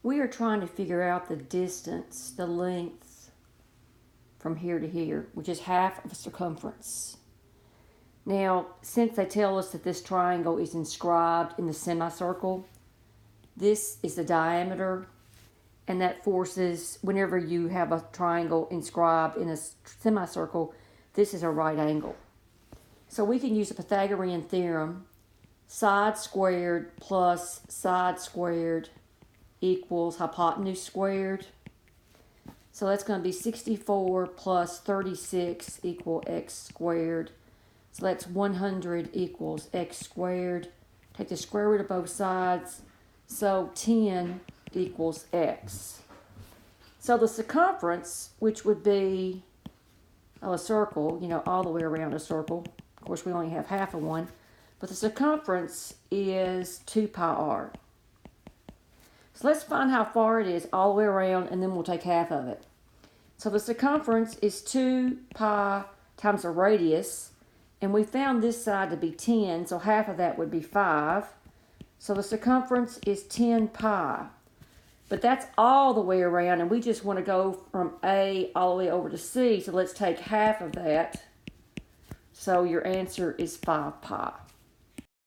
We are trying to figure out the distance, the length from here to here, which is half of a circumference. Now, since they tell us that this triangle is inscribed in the semicircle, this is the diameter, and that forces, whenever you have a triangle inscribed in a semicircle, this is a right angle. So we can use the Pythagorean theorem. Side squared plus side squared equals hypotenuse squared. So that's going to be 64 plus 36 equal x squared. So that's 100 equals x squared. Take the square root of both sides. So 10 equals x. So the circumference, which would be a circle, all the way around a circle. Of course, we only have half of one. But the circumference is 2 pi r. So let's find how far it is all the way around, and then we'll take half of it. So the circumference is 2 pi times the radius, and we found this side to be 10, so half of that would be 5. So the circumference is 10 pi. But that's all the way around, and we just want to go from A all the way over to C, so let's take half of that. So your answer is 5 pi.